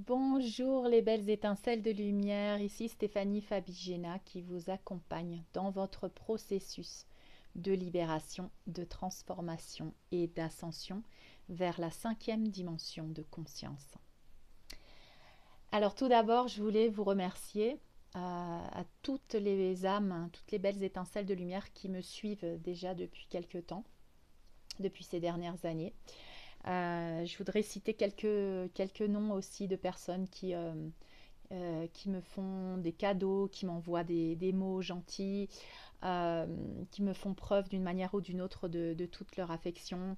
Bonjour les belles étincelles de lumière, ici Stéphanie Fabigena qui vous accompagne dans votre processus de libération, de transformation et d'ascension vers la cinquième dimension de conscience. Alors tout d'abord, je voulais vous remercier à toutes les âmes, toutes les belles étincelles de lumière qui me suivent déjà depuis quelques temps, depuis ces dernières années. Je voudrais citer quelques noms aussi de personnes qui me font des cadeaux, qui m'envoient des mots gentils, qui me font preuve d'une manière ou d'une autre de toute leur affection.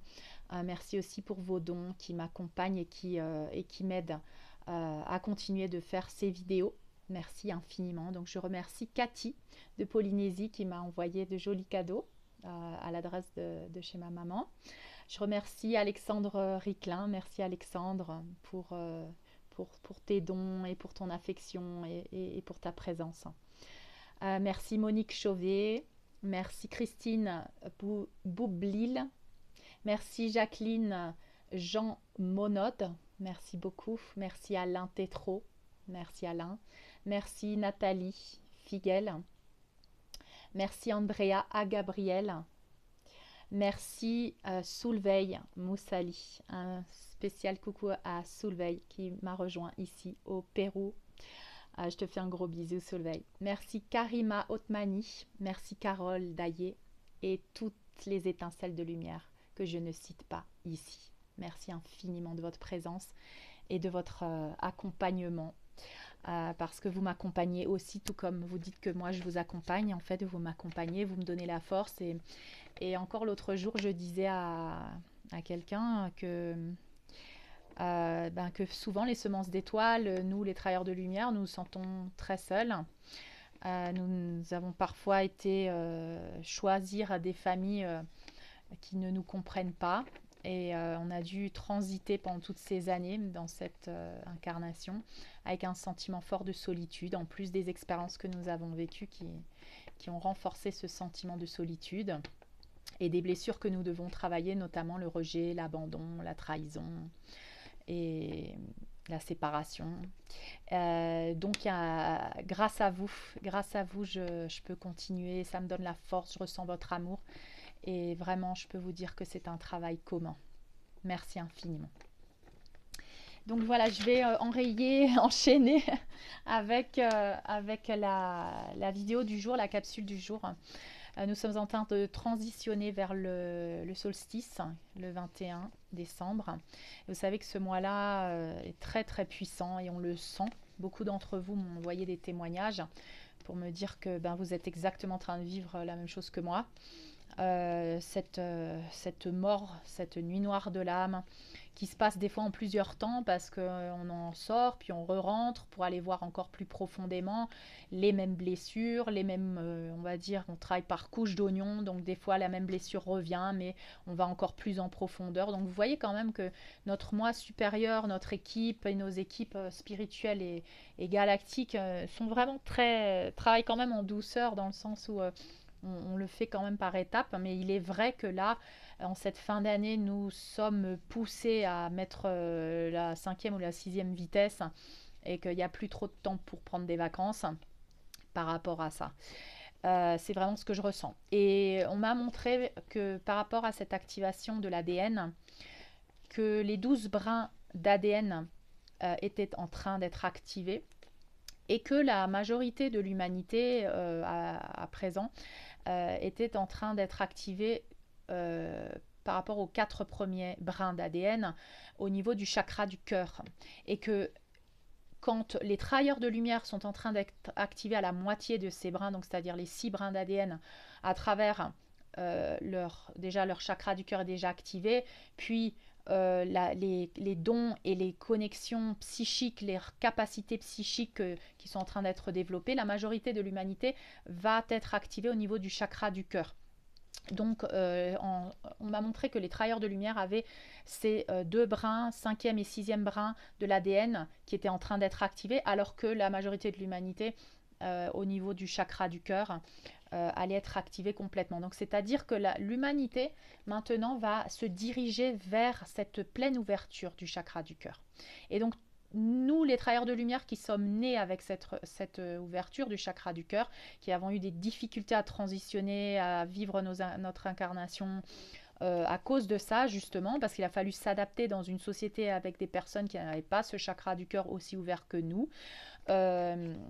Merci aussi pour vos dons qui m'accompagnent et qui m'aident à continuer de faire ces vidéos. Merci infiniment. Donc je remercie Cathy de Polynésie qui m'a envoyé de jolis cadeaux à l'adresse de chez ma maman. Je remercie Alexandre Riclin. Merci Alexandre pour tes dons et pour ton affection et pour ta présence. Merci Monique Chauvet. Merci Christine Boublil. Merci Jacqueline Jean Monod. Merci beaucoup. Merci Alain Tétrault. Merci Alain. Merci Nathalie Figuel. Merci Andrea A. Gabriel. Merci Soulveil Moussali. Un spécial coucou à Soulveil qui m'a rejoint ici au Pérou. Je te fais un gros bisou Soulveil. Merci Karima Otmani. Merci Carole Daillé et toutes les étincelles de lumière que je ne cite pas ici. Merci infiniment de votre présence et de votre accompagnement. Parce que vous m'accompagnez aussi, tout comme vous dites que moi je vous accompagne. En fait, vous m'accompagnez, vous me donnez la force. Et encore l'autre jour, je disais à quelqu'un que souvent les semences d'étoiles, nous les travailleurs de lumière, nous nous sentons très seuls. Nous avons parfois été choisir des familles qui ne nous comprennent pas. Et on a dû transiter pendant toutes ces années dans cette incarnation avec un sentiment fort de solitude, en plus des expériences que nous avons vécues qui ont renforcé ce sentiment de solitude et des blessures que nous devons travailler, notamment le rejet, l'abandon, la trahison et la séparation. Donc grâce à vous, je peux continuer, ça me donne la force, je ressens votre amour et vraiment je peux vous dire que c'est un travail commun. Merci infiniment. Donc voilà, je vais enchaîner avec la vidéo du jour, la capsule du jour. Nous sommes en train de transitionner vers le solstice, le 21 décembre. Vous savez que ce mois-là est très très puissant et on le sent. Beaucoup d'entre vous m'ont envoyé des témoignages pour me dire que vous êtes exactement en train de vivre la même chose que moi. Cette mort, cette nuit noire de l'âme qui se passe des fois en plusieurs temps parce qu'on en sort puis on re-rentre pour aller voir encore plus profondément les mêmes blessures, les mêmes, on va dire, on travaille par couche d'oignon, donc des fois la même blessure revient mais on va encore plus en profondeur. Donc vous voyez quand même que notre moi supérieur, notre équipe et nos équipes spirituelles et galactiques sont vraiment travaillent quand même en douceur dans le sens où on le fait quand même par étapes, mais il est vrai que là, en cette fin d'année, nous sommes poussés à mettre la cinquième ou la sixième vitesse et qu'il n'y a plus trop de temps pour prendre des vacances par rapport à ça. C'est vraiment ce que je ressens. Et on m'a montré que par rapport à cette activation de l'ADN, que les 12 brins d'ADN étaient en train d'être activés et que la majorité de l'humanité à présent était en train d'être activée par rapport aux 4 premiers brins d'ADN au niveau du chakra du cœur. Et que quand les travailleurs de lumière sont en train d'être activés à la moitié de ces brins, donc c'est-à-dire les 6 brins d'ADN, à travers leur chakra du cœur est déjà activé, puis les dons et les connexions psychiques, les capacités psychiques qui sont en train d'être développées, la majorité de l'humanité va être activée au niveau du chakra du cœur. Donc on m'a montré que les travailleurs de lumière avaient ces 2 brins, 5e et 6e brins de l'ADN qui étaient en train d'être activés, alors que la majorité de l'humanité au niveau du chakra du cœur allait être activée complètement. Donc c'est-à-dire que l'humanité maintenant va se diriger vers cette pleine ouverture du chakra du cœur. Et donc nous, les travailleurs de lumière qui sommes nés avec cette ouverture du chakra du cœur, qui avons eu des difficultés à transitionner, à vivre notre incarnation, à cause de ça, justement, parce qu'il a fallu s'adapter dans une société avec des personnes qui n'avaient pas ce chakra du cœur aussi ouvert que nous.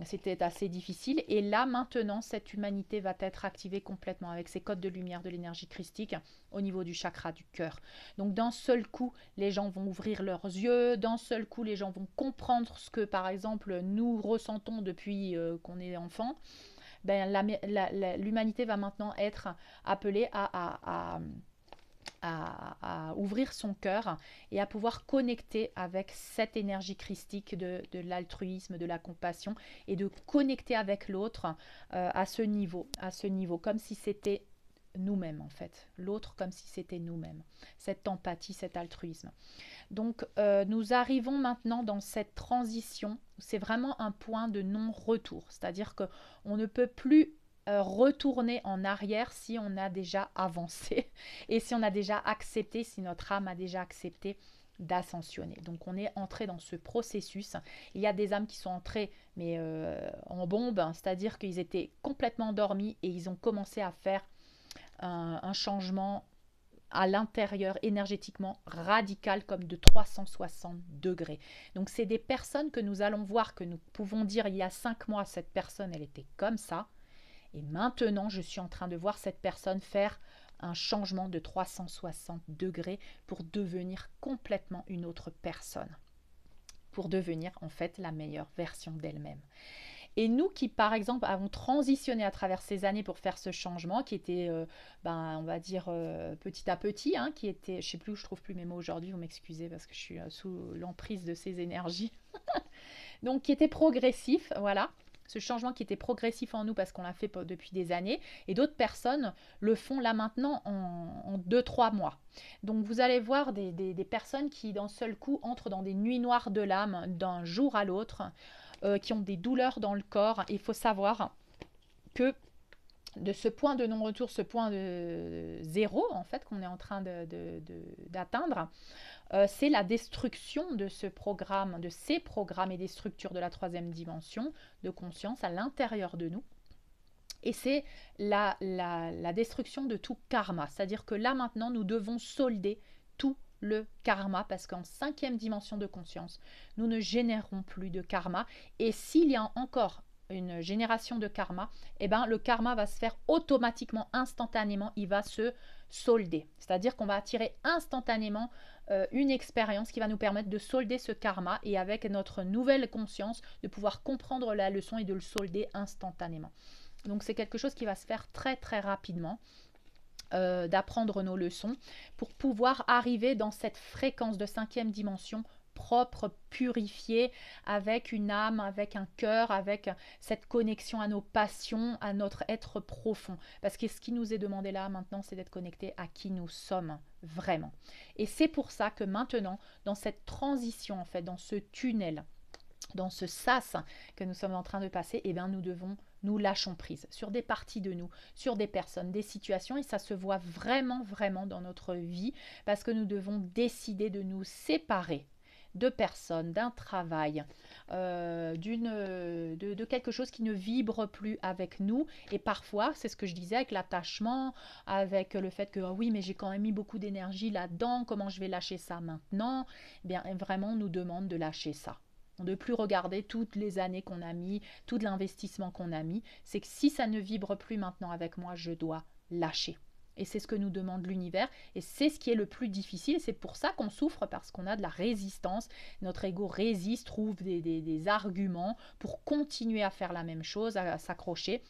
C'était assez difficile. Et là, maintenant, cette humanité va être activée complètement avec ses codes de lumière de l'énergie christique au niveau du chakra du cœur. Donc, d'un seul coup, les gens vont ouvrir leurs yeux. D'un seul coup, les gens vont comprendre ce que, par exemple, nous ressentons depuis qu'on est enfant. Ben, l'humanité va maintenant être appelée à ouvrir son cœur et à pouvoir connecter avec cette énergie christique de l'altruisme, de la compassion et de connecter avec l'autre à ce niveau, comme si c'était nous-mêmes en fait, l'autre comme si c'était nous-mêmes, cette empathie, cet altruisme. Donc nous arrivons maintenant dans cette transition, c'est vraiment un point de non-retour, c'est-à-dire qu'on ne peut plus retourner en arrière si on a déjà avancé et si on a déjà accepté, si notre âme a déjà accepté d'ascensionner. Donc on est entré dans ce processus. Il y a des âmes qui sont entrées mais en bombe, c'est-à-dire qu'ils étaient complètement endormis et ils ont commencé à faire un changement à l'intérieur énergétiquement radical comme de 360 degrés. Donc c'est des personnes que nous allons voir, que nous pouvons dire il y a 5 mois, cette personne, elle était comme ça. Et maintenant, je suis en train de voir cette personne faire un changement de 360 degrés pour devenir complètement une autre personne. Pour devenir en fait la meilleure version d'elle-même. Et nous qui, par exemple, avons transitionné à travers ces années pour faire ce changement, qui était, on va dire, petit à petit, hein, qui était, je ne sais plus où je trouve plus mes mots aujourd'hui, vous m'excusez parce que je suis sous l'emprise de ces énergies. Donc, qui était progressif, voilà. Ce changement qui était progressif en nous parce qu'on l'a fait depuis des années et d'autres personnes le font là maintenant en 2-3 mois. Donc vous allez voir des personnes qui d'un seul coup entrent dans des nuits noires de l'âme d'un jour à l'autre, qui ont des douleurs dans le corps. Il faut savoir que de ce point de non-retour, ce point de zéro en fait qu'on est en train d'atteindre, c'est la destruction de ce programme, de ces programmes et des structures de la troisième dimension de conscience à l'intérieur de nous. Et c'est la destruction de tout karma. C'est-à-dire que là maintenant, nous devons solder tout le karma parce qu'en cinquième dimension de conscience, nous ne générons plus de karma. Et s'il y a encore une génération de karma, eh ben, le karma va se faire automatiquement, instantanément, il va se solder. C'est-à-dire qu'on va attirer instantanément une expérience qui va nous permettre de solder ce karma et avec notre nouvelle conscience, de pouvoir comprendre la leçon et de le solder instantanément. Donc c'est quelque chose qui va se faire très très rapidement. D'apprendre nos leçons pour pouvoir arriver dans cette fréquence de cinquième dimension propre, purifiée, avec une âme, avec un cœur, avec cette connexion à nos passions, à notre être profond. Parce que ce qui nous est demandé là maintenant, c'est d'être connecté à qui nous sommes vraiment. Et c'est pour ça que maintenant, dans cette transition, en fait, dans ce tunnel, dans ce sas que nous sommes en train de passer, eh bien, nous lâchons prise sur des parties de nous, sur des personnes, des situations, et ça se voit vraiment, vraiment dans notre vie, parce que nous devons décider de nous séparer de personnes, d'un travail, de quelque chose qui ne vibre plus avec nous. Et parfois, c'est ce que je disais avec l'attachement, avec le fait que oui, mais j'ai quand même mis beaucoup d'énergie là-dedans, comment je vais lâcher ça maintenant? Eh bien, vraiment, on nous demande de lâcher ça. De ne plus regarder toutes les années qu'on a mis, tout l'investissement qu'on a mis. C'est que si ça ne vibre plus maintenant avec moi, je dois lâcher. Et c'est ce que nous demande l'univers. Et c'est ce qui est le plus difficile. C'est pour ça qu'on souffre, parce qu'on a de la résistance. Notre ego résiste, trouve des arguments pour continuer à faire la même chose, à s'accrocher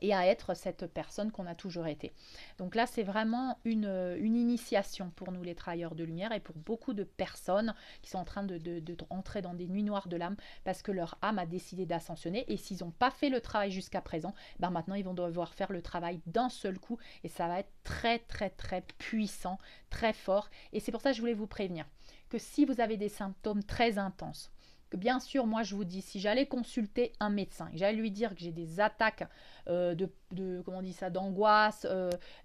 et à être cette personne qu'on a toujours été. Donc là, c'est vraiment une initiation pour nous, les travailleurs de lumière, et pour beaucoup de personnes qui sont en train de entrer dans des nuits noires de l'âme parce que leur âme a décidé d'ascensionner. Et s'ils n'ont pas fait le travail jusqu'à présent, ben maintenant, ils vont devoir faire le travail d'un seul coup. Et ça va être très, très, très puissant, très fort. Et c'est pour ça que je voulais vous prévenir que si vous avez des symptômes très intenses, bien sûr, moi je vous dis, si j'allais consulter un médecin, et j'allais lui dire que j'ai des attaques comment on dit ça, d'angoisse,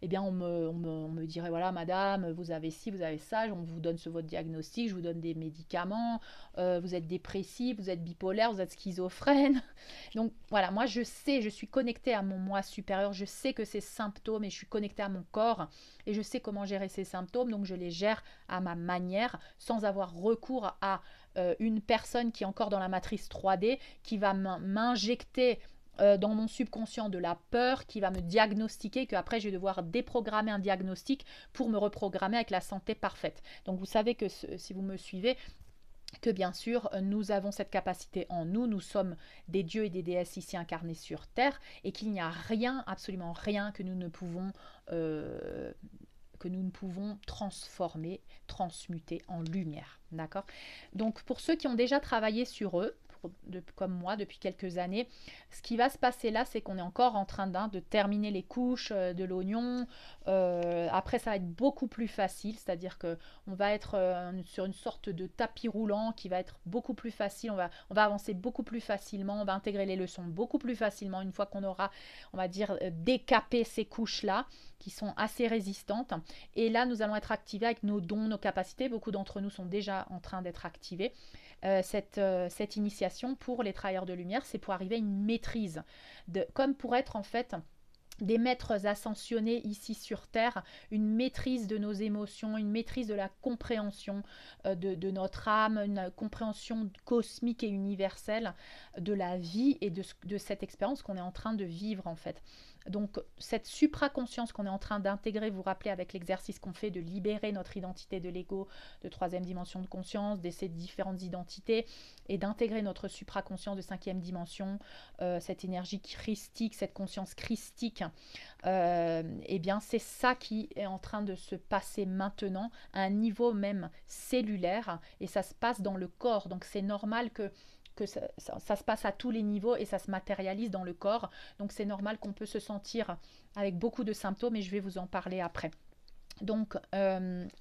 eh bien on me dirait, voilà madame, vous avez ci, vous avez ça, on vous donne votre diagnostic, je vous donne des médicaments, vous êtes dépressif, vous êtes bipolaire, vous êtes schizophrène. Donc voilà, moi je sais, je suis connectée à mon moi supérieur, je sais que ces symptômes, et je suis connectée à mon corps, et je sais comment gérer ces symptômes, donc je les gère à ma manière, sans avoir recours à une personne qui est encore dans la matrice 3D, qui va m'injecter dans mon subconscient de la peur, qui va me diagnostiquer, qu'après je vais devoir déprogrammer un diagnostic pour me reprogrammer avec la santé parfaite. Donc vous savez que si vous me suivez, que bien sûr, nous avons cette capacité en nous, nous sommes des dieux et des déesses ici incarnés sur Terre, et qu'il n'y a rien, absolument rien que nous ne pouvons transformer, transmuter en lumière. D'accord? Donc pour ceux qui ont déjà travaillé sur eux, comme moi depuis quelques années, ce qui va se passer là, c'est qu'on est encore en train de terminer les couches de l'oignon. Après, ça va être beaucoup plus facile, c'est-à-dire que on va être sur une sorte de tapis roulant qui va être beaucoup plus facile. On va avancer beaucoup plus facilement, on va intégrer les leçons beaucoup plus facilement une fois qu'on aura, on va dire, décapé ces couches-là qui sont assez résistantes. Et là, nous allons être activés avec nos dons, nos capacités. Beaucoup d'entre nous sont déjà en train d'être activés. Cette initiation pour les travailleurs de lumière, c'est pour arriver à une maîtrise, comme pour être en fait des maîtres ascensionnés ici sur Terre, une maîtrise de nos émotions, une maîtrise de la compréhension de notre âme, une compréhension cosmique et universelle de la vie et de cette expérience qu'on est en train de vivre en fait. Donc cette supraconscience qu'on est en train d'intégrer, vous vous rappelez avec l'exercice qu'on fait de libérer notre identité de l'ego, de troisième dimension de conscience, de ces différentes identités, et d'intégrer notre supraconscience de cinquième dimension, cette énergie christique, cette conscience christique, eh bien c'est ça qui est en train de se passer maintenant à un niveau même cellulaire, et ça se passe dans le corps. Donc c'est normal que ça se passe à tous les niveaux et ça se matérialise dans le corps. Donc c'est normal qu'on peut se sentir avec beaucoup de symptômes, et je vais vous en parler après. Donc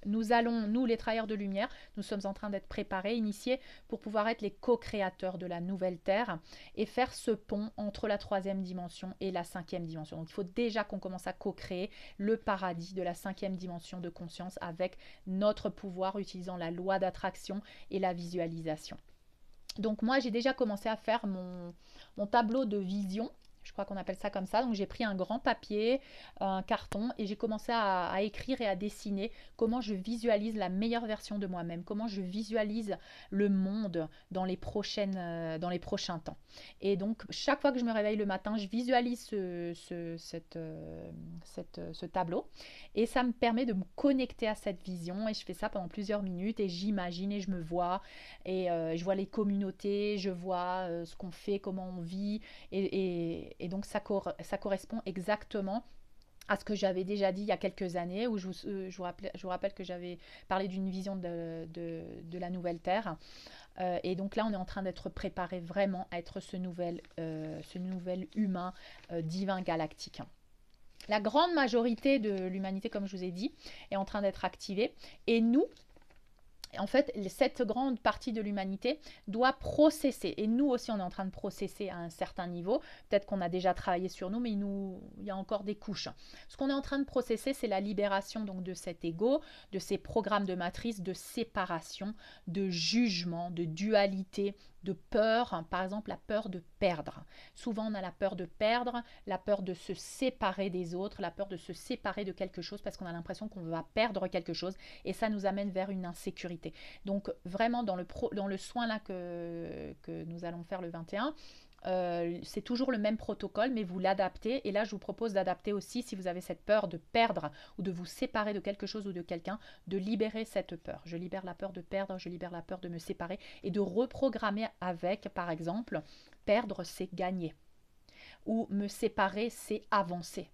nous les travailleurs de lumière, nous sommes en train d'être préparés, initiés pour pouvoir être les co-créateurs de la nouvelle Terre et faire ce pont entre la troisième dimension et la cinquième dimension. Donc il faut déjà qu'on commence à co-créer le paradis de la cinquième dimension de conscience avec notre pouvoir, utilisant la loi d'attraction et la visualisation. Donc moi j'ai déjà commencé à faire mon tableau de vision. Je crois qu'on appelle ça comme ça. Donc j'ai pris un grand papier, un carton, et j'ai commencé à écrire et à dessiner comment je visualise la meilleure version de moi-même, comment je visualise le monde dans les prochains temps. Et donc chaque fois que je me réveille le matin, je visualise ce tableau, et ça me permet de me connecter à cette vision, et je fais ça pendant plusieurs minutes, et j'imagine et je me vois, et je vois les communautés, je vois ce qu'on fait, comment on vit, et donc ça correspond exactement à ce que j'avais déjà dit il y a quelques années, où je vous rappelle que j'avais parlé d'une vision de la nouvelle Terre. Et donc là, on est en train d'être préparé vraiment à être ce nouvel humain divin galactique. La grande majorité de l'humanité, comme je vous ai dit, est en train d'être activée. Et nous, en fait, cette grande partie de l'humanité doit processer. Et nous aussi, on est en train de processer à un certain niveau. Peut-être qu'on a déjà travaillé sur nous, mais il y a encore des couches. Ce qu'on est en train de processer, c'est la libération donc, de cet ego, de ces programmes de matrice, de séparation, de jugement, de dualité, de peur, par exemple la peur de perdre. Souvent on a la peur de perdre, la peur de se séparer des autres, la peur de se séparer de quelque chose parce qu'on a l'impression qu'on va perdre quelque chose, et ça nous amène vers une insécurité. Donc vraiment dans le soin là que nous allons faire le 21, c'est toujours le même protocole, mais vous l'adaptez. Et là, je vous propose d'adapter aussi, si vous avez cette peur de perdre ou de vous séparer de quelque chose ou de quelqu'un, de libérer cette peur. Je libère la peur de perdre, je libère la peur de me séparer, et de reprogrammer avec, par exemple, perdre, c'est gagner. Ou me séparer, c'est avancer.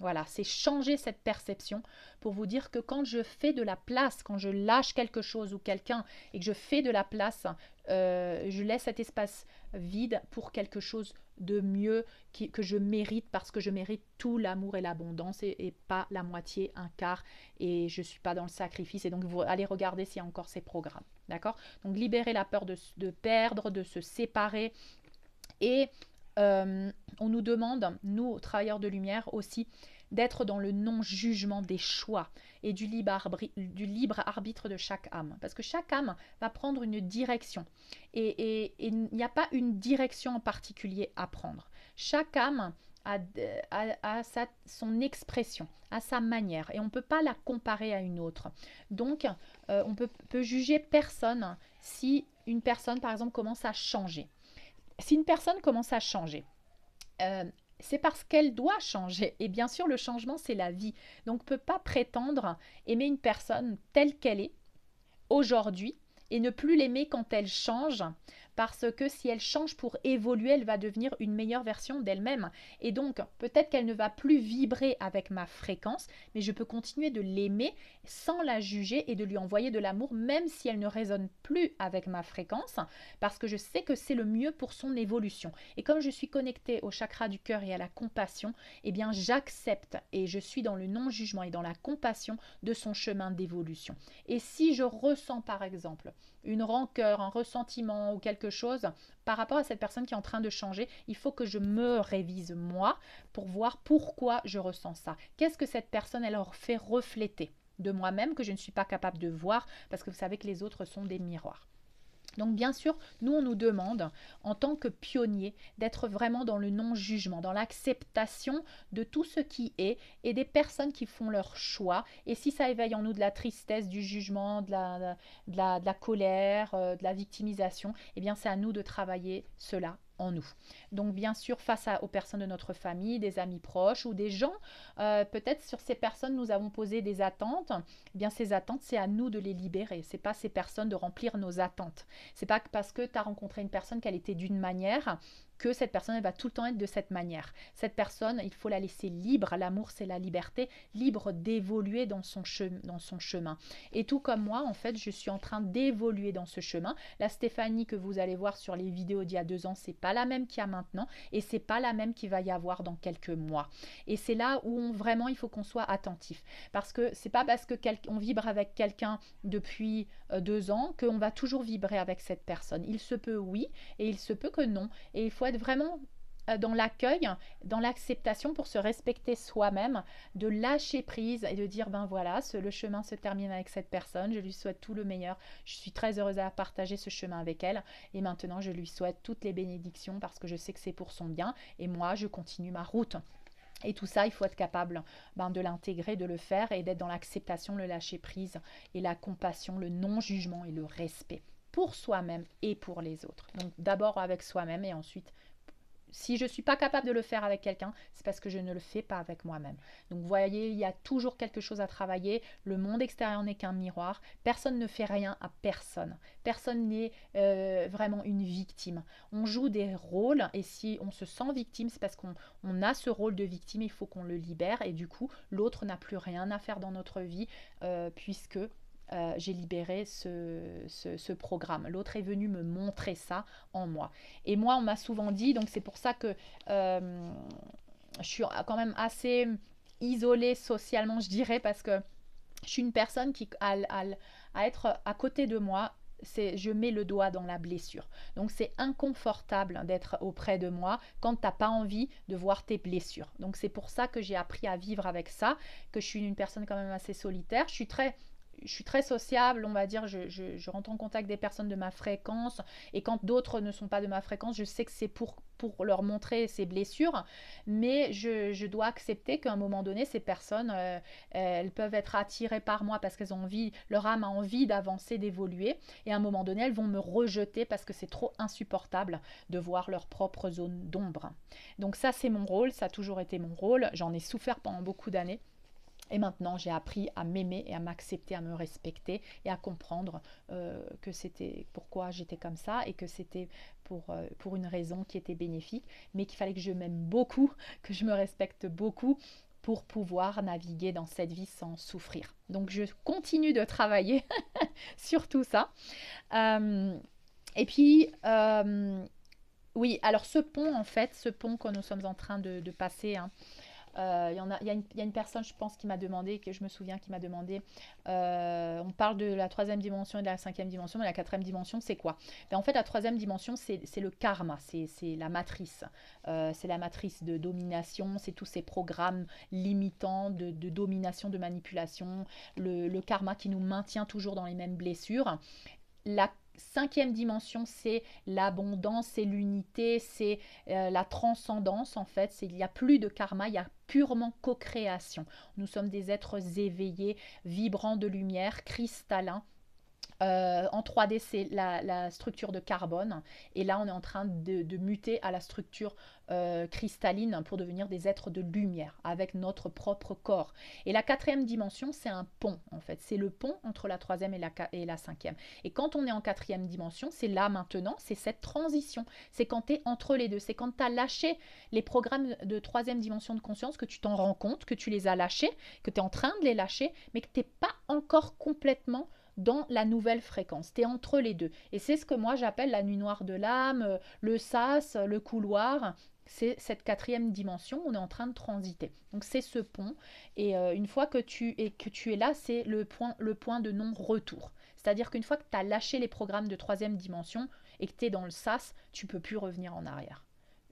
Voilà, c'est changer cette perception pour vous dire que quand je fais de la place, quand je lâche quelque chose ou quelqu'un et que je fais de la place, je laisse cet espace vide pour quelque chose de mieux que je mérite parce que je mérite tout l'amour et l'abondance et pas la moitié, un quart et je ne suis pas dans le sacrifice. Et donc, vous allez regarder s'il y a encore ces programmes. D'accord? Donc, libérer la peur de perdre, de se séparer et on nous demande, nous, travailleurs de lumière aussi, d'être dans le non-jugement des choix et du libre arbitre de chaque âme. Parce que chaque âme va prendre une direction. Et il n'y a pas une direction en particulier à prendre. Chaque âme a son expression, à sa manière. Et on ne peut pas la comparer à une autre. Donc, on peut juger personne si une personne, par exemple, commence à changer. Si une personne commence à changer, euh, c'est parce qu'elle doit changer. Et bien sûr, le changement, c'est la vie. Donc, on ne peut pas prétendre aimer une personne telle qu'elle est aujourd'hui et ne plus l'aimer quand elle change, parce que si elle change pour évoluer, elle va devenir une meilleure version d'elle-même. Et donc, peut-être qu'elle ne va plus vibrer avec ma fréquence, mais je peux continuer de l'aimer sans la juger et de lui envoyer de l'amour, même si elle ne résonne plus avec ma fréquence, parce que je sais que c'est le mieux pour son évolution. Et comme je suis connectée au chakra du cœur et à la compassion, eh bien, j'accepte et je suis dans le non-jugement et dans la compassion de son chemin d'évolution. Et si je ressens, par exemple, une rancœur, un ressentiment ou quelque chose par rapport à cette personne qui est en train de changer, il faut que je me révise moi pour voir pourquoi je ressens ça. Qu'est-ce que cette personne, elle leur fait refléter de moi-même que je ne suis pas capable de voir parce que vous savez que les autres sont des miroirs. Donc bien sûr, nous on nous demande en tant que pionniers d'être vraiment dans le non-jugement, dans l'acceptation de tout ce qui est et des personnes qui font leur choix. Et si ça éveille en nous de la tristesse, du jugement, de la colère, de la victimisation, eh bien c'est à nous de travailler cela en nous. Donc bien sûr face aux personnes de notre famille, des amis proches ou des gens, peut-être sur ces personnes nous avons posé des attentes. Eh bien ces attentes c'est à nous de les libérer. C'est pas ces personnes de remplir nos attentes. C'est pas parce que tu as rencontré une personne qu'elle était d'une manière que cette personne elle va tout le temps être de cette manière. Cette personne, il faut la laisser libre. L'amour, c'est la liberté, libre d'évoluer dans son chemin. Et tout comme moi, en fait, je suis en train d'évoluer dans ce chemin. La Stéphanie que vous allez voir sur les vidéos d'il y a 2 ans, c'est pas la même qu'il y a maintenant et c'est pas la même qu'il va y avoir dans quelques mois. Et c'est là où vraiment il faut qu'on soit attentif. Parce que c'est pas parce que on vibre avec quelqu'un depuis 2 ans qu'on va toujours vibrer avec cette personne. Il se peut oui et il se peut que non. Et il faut être vraiment dans l'accueil, dans l'acceptation pour se respecter soi-même, de lâcher prise et de dire ben voilà, le chemin se termine avec cette personne, je lui souhaite tout le meilleur, je suis très heureuse à partager ce chemin avec elle et maintenant je lui souhaite toutes les bénédictions parce que je sais que c'est pour son bien et moi je continue ma route. Et tout ça, il faut être capable de l'intégrer, de le faire et d'être dans l'acceptation, le lâcher prise et la compassion, le non-jugement et le respect pour soi-même et pour les autres. Donc d'abord avec soi-même et ensuite si je ne suis pas capable de le faire avec quelqu'un, c'est parce que je ne le fais pas avec moi-même. Donc vous voyez, il y a toujours quelque chose à travailler. Le monde extérieur n'est qu'un miroir. Personne ne fait rien à personne. Personne n'est vraiment une victime. On joue des rôles et si on se sent victime, c'est parce qu'on a ce rôle de victime. Il faut qu'on le libère et du coup, l'autre n'a plus rien à faire dans notre vie puisque j'ai libéré ce programme. L'autre est venu me montrer ça en moi. Et moi, on m'a souvent dit, donc c'est pour ça que je suis quand même assez isolée socialement, je dirais, parce que je suis une personne qui, à être à côté de moi, je mets le doigt dans la blessure. Donc c'est inconfortable d'être auprès de moi quand tu n'as pas envie de voir tes blessures. Donc c'est pour ça que j'ai appris à vivre avec ça, que je suis une personne quand même assez solitaire. Je suis très sociable, on va dire, je rentre en contact des personnes de ma fréquence et quand d'autres ne sont pas de ma fréquence, je sais que c'est pour leur montrer ces blessures, mais je dois accepter qu'à un moment donné, ces personnes, elles peuvent être attirées par moi parce qu'elles ont envie, leur âme a envie d'avancer, d'évoluer et à un moment donné, elles vont me rejeter parce que c'est trop insupportable de voir leur propre zone d'ombre. Donc ça, c'est mon rôle, ça a toujours été mon rôle, j'en ai souffert pendant beaucoup d'années. Et maintenant, j'ai appris à m'aimer et à m'accepter, à me respecter et à comprendre que c'était pourquoi j'étais comme ça et que c'était pour une raison qui était bénéfique, mais qu'il fallait que je m'aime beaucoup, que je me respecte beaucoup pour pouvoir naviguer dans cette vie sans souffrir. Donc je continue de travailler sur tout ça. Et puis, oui, alors ce pont, en fait, ce pont que nous sommes en train de passer, hein, il y a une personne, je pense, qui m'a demandé, que je me souviens, qui m'a demandé, on parle de la troisième dimension et de la cinquième dimension, mais la quatrième dimension, c'est quoi? Ben, en fait, la troisième dimension, c'est le karma, c'est la matrice. C'est la matrice de domination, c'est tous ces programmes limitants de domination, de manipulation, le karma qui nous maintient toujours dans les mêmes blessures. La cinquième dimension, c'est l'abondance, c'est l'unité, c'est la transcendance en fait. Il n'y a plus de karma, il y a purement co-création. Nous sommes des êtres éveillés, vibrants de lumière, cristallins. En 3D, c'est la structure de carbone. Et là, on est en train de muter à la structure cristalline pour devenir des êtres de lumière avec notre propre corps. Et la quatrième dimension, c'est un pont, en fait. C'est le pont entre la troisième et la cinquième. Et quand on est en quatrième dimension, c'est là maintenant, c'est cette transition. C'est quand tu es entre les deux. C'est quand tu as lâché les programmes de troisième dimension de conscience, que tu t'en rends compte, que tu les as lâchés, que tu es en train de les lâcher, mais que tu n'es pas encore complètement dans la nouvelle fréquence. Tu es entre les deux. Et c'est ce que moi j'appelle la nuit noire de l'âme, le sas, le couloir. C'est cette quatrième dimension, on est en train de transiter. Donc c'est ce pont. Et une fois que tu es là, c'est le point de non-retour. C'est-à-dire qu'une fois que tu as lâché les programmes de troisième dimension et que tu es dans le sas, tu ne peux plus revenir en arrière.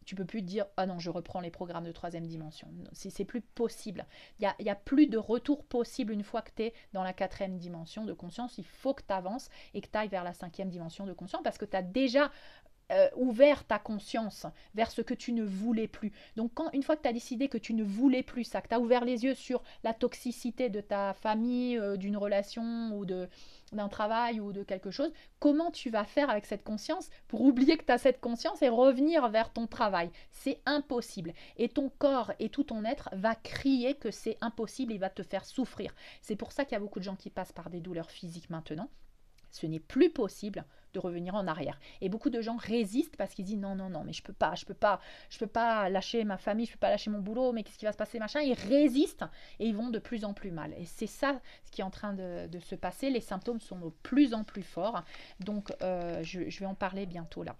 Tu peux plus te dire ah non, je reprends les programmes de troisième dimension. C'est plus possible. Il y a plus de retour possible une fois que tu es dans la quatrième dimension de conscience. Il faut que tu avances et que tu ailles vers la cinquième dimension de conscience parce que tu as déjà ouvert ta conscience vers ce que tu ne voulais plus. Donc une fois que tu as décidé que tu ne voulais plus ça, que tu as ouvert les yeux sur la toxicité de ta famille, d'une relation ou d'un travail ou de quelque chose, comment tu vas faire avec cette conscience pour oublier que tu as cette conscience et revenir vers ton travail? C'est impossible. Et ton corps et tout ton être va crier que c'est impossible et va te faire souffrir. C'est pour ça qu'il y a beaucoup de gens qui passent par des douleurs physiques maintenant. Ce n'est plus possible de revenir en arrière. Et beaucoup de gens résistent parce qu'ils disent non, non, non, mais je peux pas lâcher ma famille, je peux pas lâcher mon boulot, mais qu'est-ce qui va se passer, machin. Ils résistent et ils vont de plus en plus mal. Et c'est ça ce qui est en train de se passer. Les symptômes sont de plus en plus forts. Donc, je vais en parler bientôt là.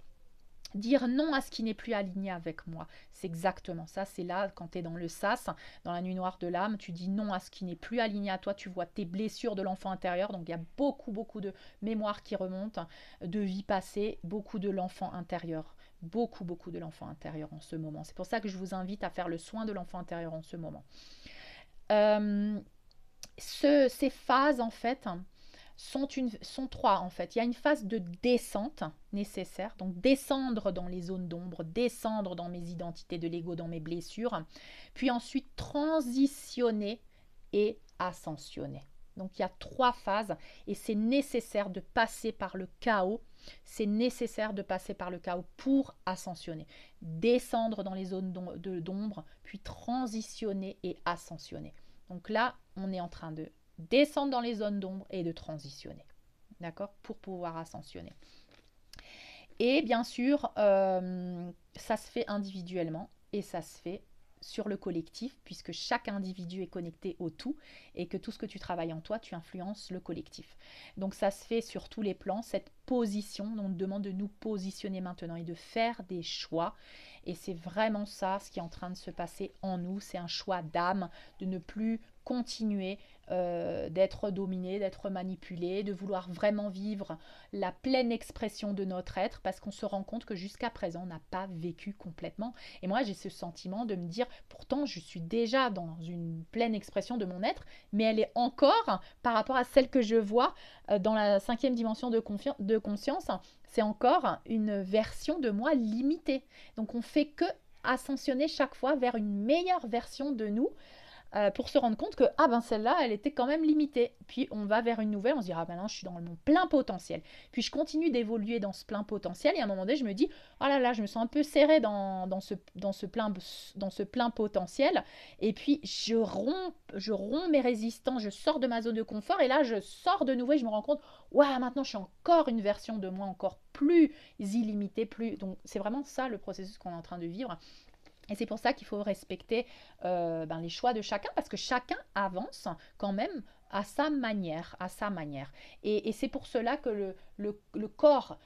Dire non à ce qui n'est plus aligné avec moi. C'est exactement ça. C'est là, quand tu es dans le sas, dans la nuit noire de l'âme, tu dis non à ce qui n'est plus aligné à toi. Tu vois tes blessures de l'enfant intérieur. Donc, il y a beaucoup, beaucoup de mémoires qui remontent, de vie passée, beaucoup de l'enfant intérieur. Beaucoup, beaucoup de l'enfant intérieur en ce moment. C'est pour ça que je vous invite à faire le soin de l'enfant intérieur en ce moment. Ces phases, en fait, sont trois en fait. Il y a une phase de descente nécessaire, donc descendre dans les zones d'ombre, descendre dans mes identités de l'ego, dans mes blessures, puis ensuite transitionner et ascensionner. Donc il y a trois phases et c'est nécessaire de passer par le chaos. C'est nécessaire de passer par le chaos pour ascensionner. Descendre dans les zones d'ombre, puis transitionner et ascensionner. Donc là, on est en train de descendre dans les zones d'ombre et de transitionner, d'accord, pour pouvoir ascensionner. Et bien sûr, ça se fait individuellement et ça se fait sur le collectif, puisque chaque individu est connecté au tout et que tout ce que tu travailles en toi, tu influences le collectif. Donc ça se fait sur tous les plans, cette position, on demande de nous positionner maintenant et de faire des choix. Et c'est vraiment ça ce qui est en train de se passer en nous, c'est un choix d'âme, de ne plus continuer d'être dominé, d'être manipulé, de vouloir vraiment vivre la pleine expression de notre être parce qu'on se rend compte que jusqu'à présent on n'a pas vécu complètement. Et moi j'ai ce sentiment de me dire pourtant je suis déjà dans une pleine expression de mon être, mais elle est encore par rapport à celle que je vois dans la cinquième dimension de conscience, c'est encore une version de moi limitée. Donc on fait que ascensionner chaque fois vers une meilleure version de nous pour se rendre compte que ah ben celle-là elle était quand même limitée, puis on va vers une nouvelle, on se dit ah ben non je suis dans mon plein potentiel, puis je continue d'évoluer dans ce plein potentiel et à un moment donné je me dis oh là là je me sens un peu serrée dans ce plein potentiel et puis je romps mes résistants, je sors de ma zone de confort et là je sors de nouveau et je me rends compte ouais maintenant je suis encore une version de moi encore plus illimitée, donc c'est vraiment ça le processus qu'on est en train de vivre. Et c'est pour ça qu'il faut respecter les choix de chacun, parce que chacun avance quand même à sa manière, à sa manière. Et c'est pour cela que le corps,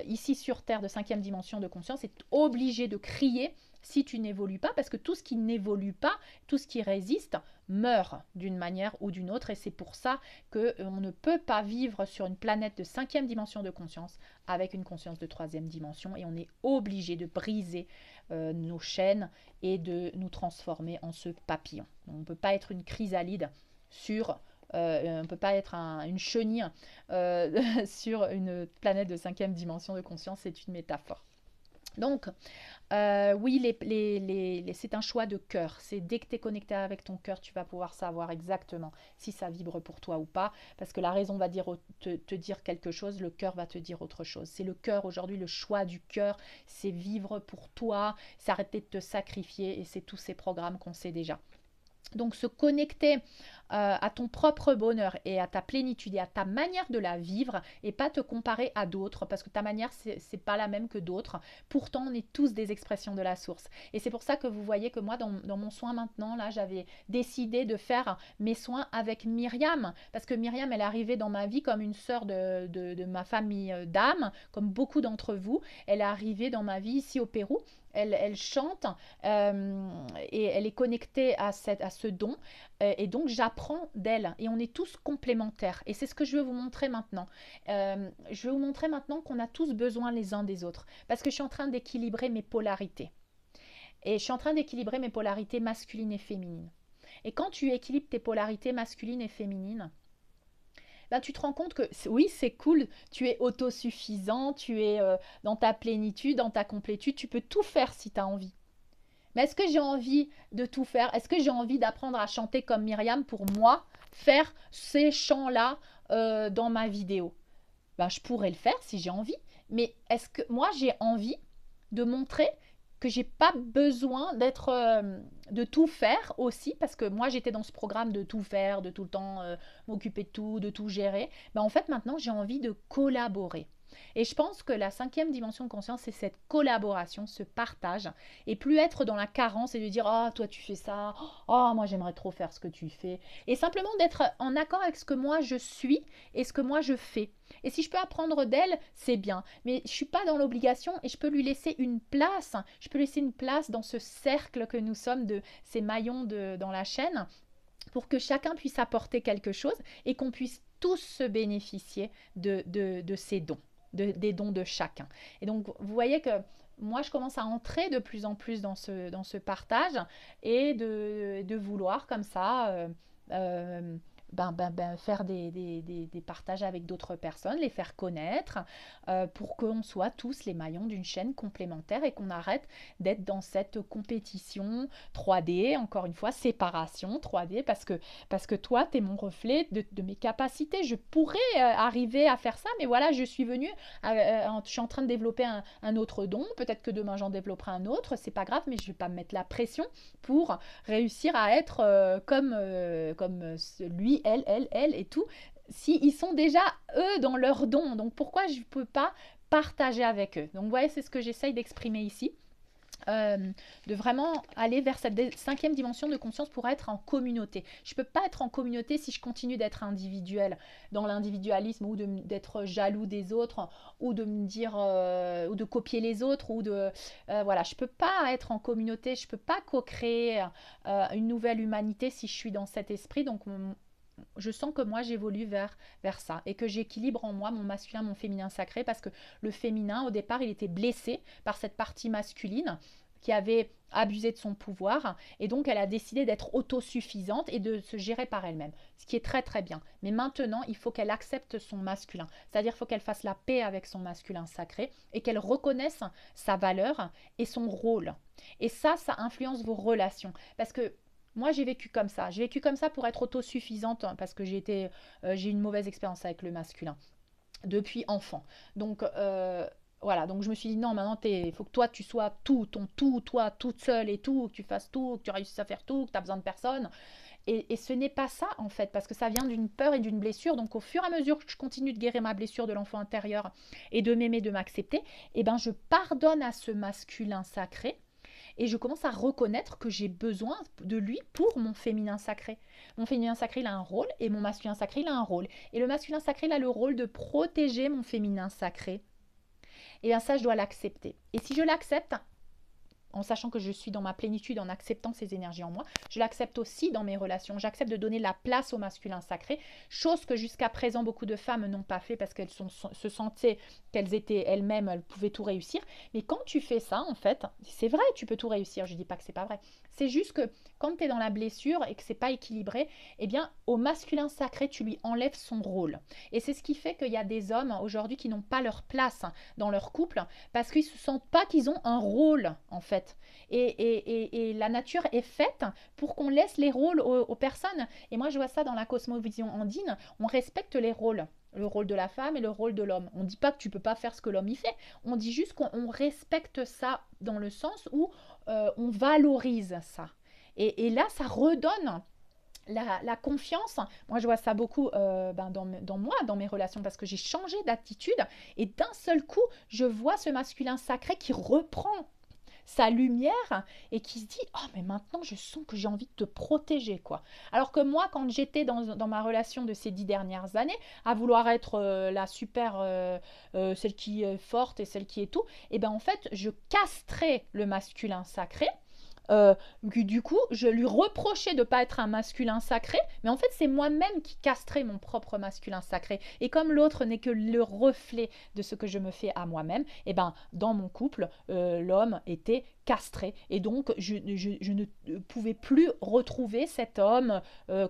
ici sur Terre, de cinquième dimension de conscience, est obligé de crier si tu n'évolues pas, parce que tout ce qui n'évolue pas, tout ce qui résiste, meurt d'une manière ou d'une autre. Et c'est pour ça qu'on ne peut pas vivre sur une planète de cinquième dimension de conscience avec une conscience de troisième dimension. Et on est obligé de briser nos chaînes et de nous transformer en ce papillon. On ne peut pas être une chrysalide sur... on ne peut pas être une chenille sur une planète de cinquième dimension de conscience, c'est une métaphore. Donc, oui, c'est un choix de cœur. C'est dès que tu es connecté avec ton cœur, tu vas pouvoir savoir exactement si ça vibre pour toi ou pas. Parce que la raison va te dire quelque chose, le cœur va te dire autre chose. C'est le cœur aujourd'hui, le choix du cœur, c'est vivre pour toi, c'est arrêter de te sacrifier et c'est tous ces programmes qu'on sait déjà. Donc se connecter à ton propre bonheur et à ta plénitude et à ta manière de la vivre et pas te comparer à d'autres parce que ta manière c'est pas la même que d'autres. Pourtant on est tous des expressions de la source. Et c'est pour ça que vous voyez que moi dans mon soin maintenant là j'avais décidé de faire mes soins avec Myriam parce que Myriam elle est arrivée dans ma vie comme une sœur de ma famille d'âme comme beaucoup d'entre vous. Elle est arrivée dans ma vie ici au Pérou. Elle chante et elle est connectée à ce don et donc j'apprends d'elle et on est tous complémentaires et c'est ce que je veux vous montrer maintenant. Je vais vous montrer maintenant qu'on a tous besoin les uns des autres parce que je suis en train d'équilibrer mes polarités et je suis en train d'équilibrer mes polarités masculines et féminines. Et quand tu équilibres tes polarités masculines et féminines, ben, tu te rends compte que oui, c'est cool, tu es autosuffisant, tu es dans ta plénitude, dans ta complétude, tu peux tout faire si tu as envie. Mais est-ce que j'ai envie de tout faire? Est-ce que j'ai envie d'apprendre à chanter comme Myriam pour moi, faire ces chants-là dans ma vidéo? Ben, je pourrais le faire si j'ai envie, mais est-ce que moi j'ai envie de montrer que j'ai pas besoin de tout faire aussi parce que moi j'étais dans ce programme de tout faire, de tout le temps m'occuper de tout gérer. Ben, en fait maintenant j'ai envie de collaborer. Et je pense que la cinquième dimension de conscience, c'est cette collaboration, ce partage, et plus être dans la carence et de dire « Ah, oh, toi tu fais ça, oh, moi j'aimerais trop faire ce que tu fais ». Et simplement d'être en accord avec ce que moi je suis et ce que moi je fais. Et si je peux apprendre d'elle, c'est bien. Mais je ne suis pas dans l'obligation et je peux lui laisser une place. Je peux laisser une place dans ce cercle que nous sommes, de ces maillons dans la chaîne, pour que chacun puisse apporter quelque chose et qu'on puisse tous se bénéficier de ces dons. Des dons de chacun. Et donc, vous voyez que moi, je commence à entrer de plus en plus dans ce partage et de vouloir comme ça faire des partages avec d'autres personnes, les faire connaître pour qu'on soit tous les maillons d'une chaîne complémentaire et qu'on arrête d'être dans cette compétition 3D, encore une fois, séparation 3D, parce que toi, tu es mon reflet de mes capacités. Je pourrais arriver à faire ça, mais voilà, je suis venue, je suis en train de développer un autre don, peut-être que demain j'en développerai un autre, c'est pas grave, mais je vais pas me mettre la pression pour réussir à être comme lui, elle et tout, s'ils sont déjà eux dans leur don, donc pourquoi je ne peux pas partager avec eux? Donc vous voyez, c'est ce que j'essaye d'exprimer ici. De vraiment aller vers cette cinquième dimension de conscience pour être en communauté. Je ne peux pas être en communauté si je continue d'être individuel, dans l'individualisme ou d'être jaloux des autres ou de me dire ou de copier les autres ou voilà, je ne peux pas être en communauté, je ne peux pas co-créer une nouvelle humanité si je suis dans cet esprit. Donc je sens que moi j'évolue vers ça et que j'équilibre en moi mon masculin, mon féminin sacré parce que le féminin au départ il était blessé par cette partie masculine qui avait abusé de son pouvoir et donc elle a décidé d'être autosuffisante et de se gérer par elle-même, ce qui est très très bien. Mais maintenant il faut qu'elle accepte son masculin, c'est-à-dire qu'il faut qu'elle fasse la paix avec son masculin sacré et qu'elle reconnaisse sa valeur et son rôle. Et ça influence vos relations parce que moi, j'ai vécu comme ça. J'ai vécu comme ça pour être autosuffisante parce que j'ai une mauvaise expérience avec le masculin depuis enfant. Donc, voilà. Donc, je me suis dit, non, maintenant, il faut que toi, tu sois tout, toi, toute seule et tout, que tu fasses tout, que tu réussisses à faire tout, que tu n'as besoin de personne. Et ce n'est pas ça, en fait, parce que ça vient d'une peur et d'une blessure. Donc, au fur et à mesure que je continue de guérir ma blessure de l'enfant intérieur et de m'aimer, de m'accepter, eh ben, je pardonne à ce masculin sacré. et je commence à reconnaître que j'ai besoin de lui pour mon féminin sacré. Mon féminin sacré, il a un rôle et mon masculin sacré, il a un rôle. Et le masculin sacré, il a le rôle de protéger mon féminin sacré. Et bien ça, je dois l'accepter. Et si je l'accepte, en sachant que je suis dans ma plénitude, en acceptant ces énergies en moi, je l'accepte aussi dans mes relations. J'accepte de donner la place au masculin sacré, chose que jusqu'à présent beaucoup de femmes n'ont pas fait parce qu'elles se sentaient qu'elles étaient elles-mêmes, elles pouvaient tout réussir. Mais quand tu fais ça, en fait, c'est vrai, tu peux tout réussir. Je ne dis pas que c'est pas vrai. C'est juste que quand tu es dans la blessure et que c'est pas équilibré, eh bien, au masculin sacré, tu lui enlèves son rôle. Et c'est ce qui fait qu'il y a des hommes aujourd'hui qui n'ont pas leur place dans leur couple parce qu'ils ne se sentent pas qu'ils ont un rôle, en fait. Et la nature est faite pour qu'on laisse les rôles aux personnes. Et moi, je vois ça dans la cosmovision andine. On respecte les rôles. Le rôle de la femme et le rôle de l'homme. On ne dit pas que tu ne peux pas faire ce que l'homme y fait. On dit juste qu'on respecte ça dans le sens où on valorise ça. Et là, ça redonne la confiance. Moi, je vois ça beaucoup dans moi, dans mes relations, parce que j'ai changé d'attitude. Et d'un seul coup, je vois ce masculin sacré qui reprend sa lumière et qui se dit oh mais maintenant je sens que j'ai envie de te protéger quoi. Alors que moi quand j'étais dans ma relation de ces 10 dernières années à vouloir être la super celle qui est forte et celle qui est tout, et ben en fait je castrais le masculin sacré. Du coup, je lui reprochais de ne pas être un masculin sacré, mais en fait, c'est moi-même qui castrais mon propre masculin sacré. Et comme l'autre n'est que le reflet de ce que je me fais à moi-même, et ben, dans mon couple, l'homme était castré. Et donc, je ne pouvais plus retrouver cet homme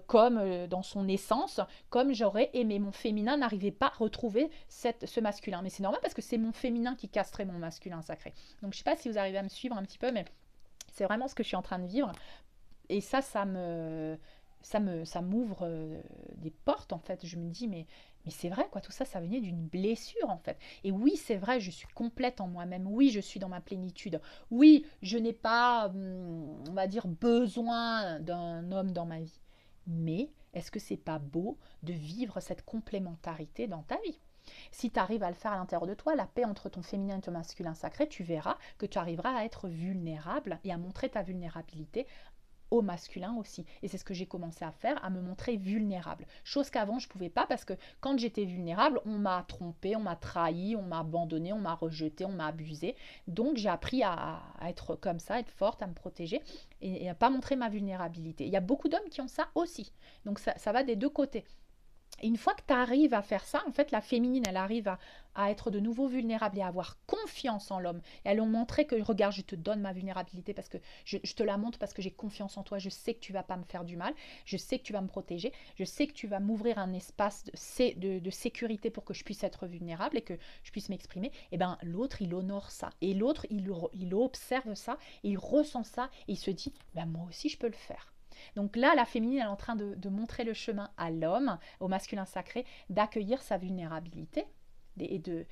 comme dans son essence, comme j'aurais aimé. Mon féminin n'arrivait pas à retrouver ce masculin. Mais c'est normal parce que c'est mon féminin qui castrait mon masculin sacré. Donc, je ne sais pas si vous arrivez à me suivre un petit peu, mais c'est vraiment ce que je suis en train de vivre. Et ça m'ouvre des portes, en fait. Je me dis, mais c'est vrai, quoi, tout ça, ça venait d'une blessure, en fait. Et oui, c'est vrai, je suis complète en moi-même. Oui, je suis dans ma plénitude. Oui, je n'ai pas, on va dire, besoin d'un homme dans ma vie. Mais est-ce que c'est pas beau de vivre cette complémentarité dans ta vie? Si tu arrives à le faire à l'intérieur de toi, la paix entre ton féminin et ton masculin sacré, tu verras que tu arriveras à être vulnérable et à montrer ta vulnérabilité au masculin aussi. Et c'est ce que j'ai commencé à faire, à me montrer vulnérable. Chose qu'avant, je ne pouvais pas parce que quand j'étais vulnérable, on m'a trompé, on m'a trahi, on m'a abandonné, on m'a rejeté, on m'a abusé. Donc, j'ai appris à être comme ça, à être forte, à me protéger et à ne pas montrer ma vulnérabilité. Il y a beaucoup d'hommes qui ont ça aussi. Donc, ça va des deux côtés. Et une fois que tu arrives à faire ça, en fait, la féminine, elle arrive à être de nouveau vulnérable et à avoir confiance en l'homme. Et elles ont montré que, regarde, je te donne ma vulnérabilité parce que je te la montre parce que j'ai confiance en toi. Je sais que tu vas pas me faire du mal. Je sais que tu vas me protéger. Je sais que tu vas m'ouvrir un espace de sécurité pour que je puisse être vulnérable et que je puisse m'exprimer. Et bien, l'autre, il honore ça. Et l'autre, il observe ça, il ressent ça et il se dit, ben, moi aussi, je peux le faire. Donc là, la féminine elle est en train de montrer le chemin à l'homme, au masculin sacré, d'accueillir sa vulnérabilité et de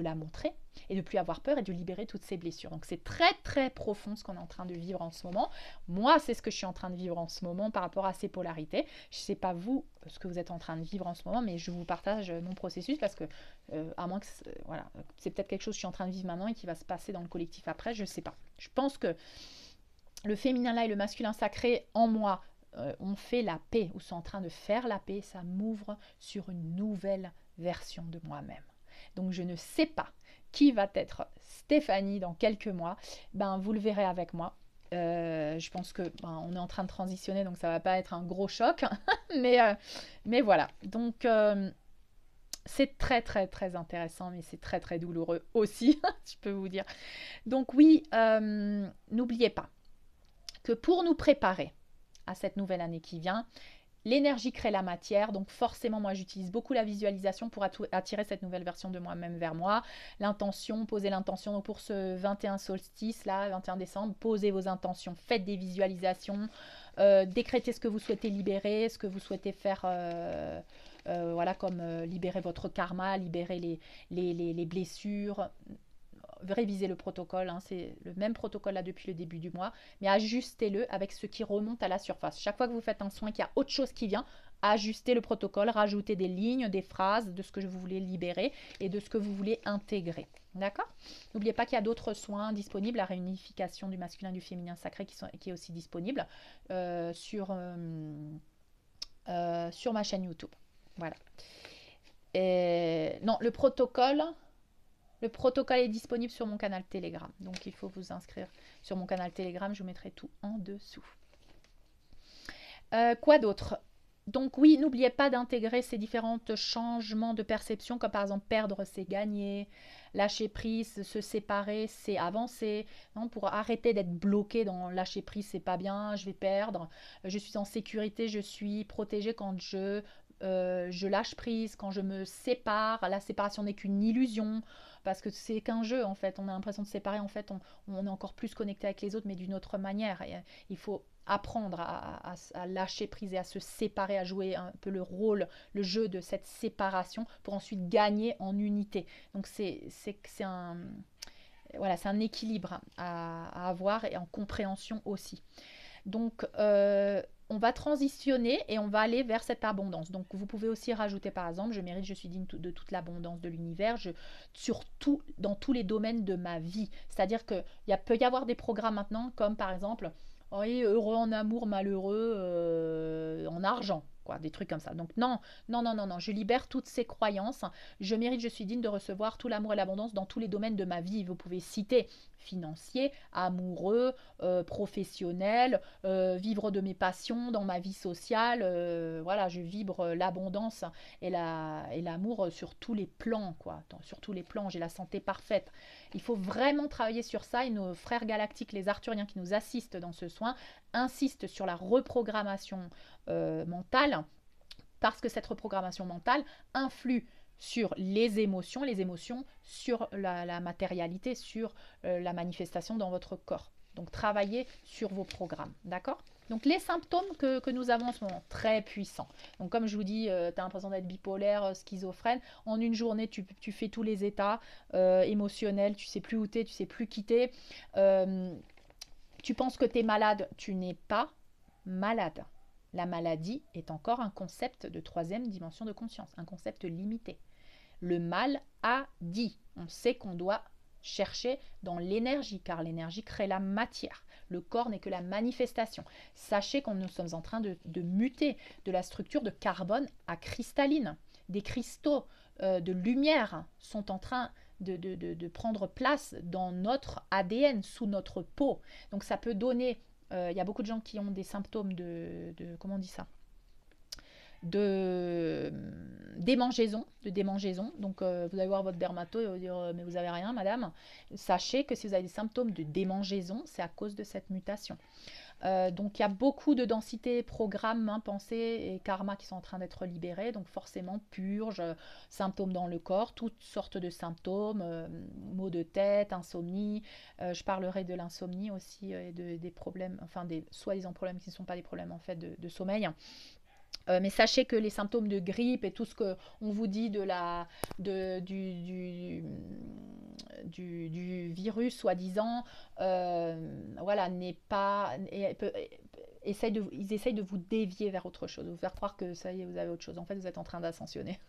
la montrer et de plus avoir peur et de libérer toutes ses blessures. Donc c'est très très profond ce qu'on est en train de vivre en ce moment. Moi, c'est ce que je suis en train de vivre en ce moment par rapport à ces polarités. Je ne sais pas vous ce que vous êtes en train de vivre en ce moment, mais je vous partage mon processus parce que à moins que voilà, c'est peut-être quelque chose que je suis en train de vivre maintenant et qui va se passer dans le collectif après, je ne sais pas. Je pense que le féminin là et le masculin sacré en moi ont fait la paix ou sont en train de faire la paix, ça m'ouvre sur une nouvelle version de moi-même. Donc je ne sais pas qui va être Stéphanie dans quelques mois, ben vous le verrez avec moi. Je pense que on est en train de transitionner, donc ça va pas être un gros choc, mais voilà. Donc c'est très très très intéressant, mais c'est très très douloureux aussi, je peux vous dire. Donc oui, n'oubliez pas que pour nous préparer à cette nouvelle année qui vient, l'énergie crée la matière, donc forcément moi j'utilise beaucoup la visualisation pour attirer cette nouvelle version de moi-même vers moi. L'intention, posez l'intention, donc pour ce 21 solstice là, 21 décembre, posez vos intentions, faites des visualisations, décrétez ce que vous souhaitez libérer, ce que vous souhaitez faire voilà, comme libérer votre karma, libérer les blessures. Réviser le protocole, hein, c'est le même protocole là depuis le début du mois, mais ajustez-le avec ce qui remonte à la surface. Chaque fois que vous faites un soin, qu'il y a autre chose qui vient, ajuster le protocole, rajouter des lignes, des phrases de ce que vous voulez libérer et de ce que vous voulez intégrer. D'accord? N'oubliez pas qu'il y a d'autres soins disponibles, la réunification du masculin et du féminin sacré qui est aussi disponible sur ma chaîne YouTube. Voilà. Non, le protocole est disponible sur mon canal Telegram. Donc, il faut vous inscrire sur mon canal Telegram. Je vous mettrai tout en dessous. Quoi d'autre? Donc oui, n'oubliez pas d'intégrer ces différents changements de perception, comme par exemple perdre, c'est gagner, lâcher prise, se séparer, c'est avancer. Non, pour arrêter d'être bloqué dans lâcher prise, c'est pas bien, je vais perdre. Je suis en sécurité, je suis protégée quand je lâche prise, quand je me sépare. La séparation n'est qu'une illusion, parce que c'est qu'un jeu en fait. On a l'impression de se séparer, en fait, on est encore plus connecté avec les autres, mais d'une autre manière. Et, il faut apprendre à lâcher prise et à se séparer, à jouer un peu le rôle, le jeu de cette séparation pour ensuite gagner en unité. Donc c'est un, voilà, c'est un équilibre à avoir et en compréhension aussi. Donc on va transitionner et on va aller vers cette abondance. Donc vous pouvez aussi rajouter par exemple, je mérite, je suis digne de toute l'abondance de l'univers, surtout dans tous les domaines de ma vie. C'est-à-dire qu'il peut y avoir des programmes maintenant comme par exemple, oui, heureux en amour, malheureux en argent. Quoi, des trucs comme ça. Donc non, non, non, non, non, je libère toutes ces croyances. Je mérite, je suis digne de recevoir tout l'amour et l'abondance dans tous les domaines de ma vie. Vous pouvez citer financier, amoureux, professionnel, vivre de mes passions dans ma vie sociale. Voilà, je vibre l'abondance et l'amour sur tous les plans, quoi. Sur tous les plans, j'ai la santé parfaite. Il faut vraiment travailler sur ça et nos frères galactiques, les arthuriens qui nous assistent dans ce soin, insistent sur la reprogrammation mentale, parce que cette reprogrammation mentale influe sur les émotions sur la matérialité, sur la manifestation dans votre corps. Donc travaillez sur vos programmes, d'accord? Donc les symptômes que nous avons en ce moment, très puissants. Donc comme je vous dis, tu as l'impression d'être bipolaire, schizophrène. En une journée, tu fais tous les états émotionnels, tu sais plus où tu es, tu sais plus quitter. Tu penses que tu es malade, tu n'es pas malade. La maladie est encore un concept de troisième dimension de conscience, un concept limité. Le mal a dit. On sait qu'on doit chercher dans l'énergie, car l'énergie crée la matière. Le corps n'est que la manifestation. Sachez qu'on nous sommes en train de muter de la structure de carbone à cristalline. Des cristaux de lumière sont en train de prendre place dans notre ADN, sous notre peau. Donc ça peut donner... Il y a beaucoup de gens qui ont des symptômes comment on dit ça, de démangeaison. Donc vous allez voir votre dermato et vous dire mais vous avez rien madame. Sachez que si vous avez des symptômes de démangeaison, c'est à cause de cette mutation. Donc il y a beaucoup de densité, programmes, pensées et karma qui sont en train d'être libérés. Donc forcément purge, symptômes dans le corps, toutes sortes de symptômes, maux de tête, insomnie. Je parlerai de l'insomnie aussi et des problèmes, enfin des soi-disant problèmes qui ne sont pas des problèmes en fait de sommeil. Mais sachez que les symptômes de grippe et tout ce qu'on vous dit du virus soi-disant, voilà, n'est pas... ils essayent de vous dévier vers autre chose, de vous faire croire que ça y est, vous avez autre chose. En fait, vous êtes en train d'ascensionner.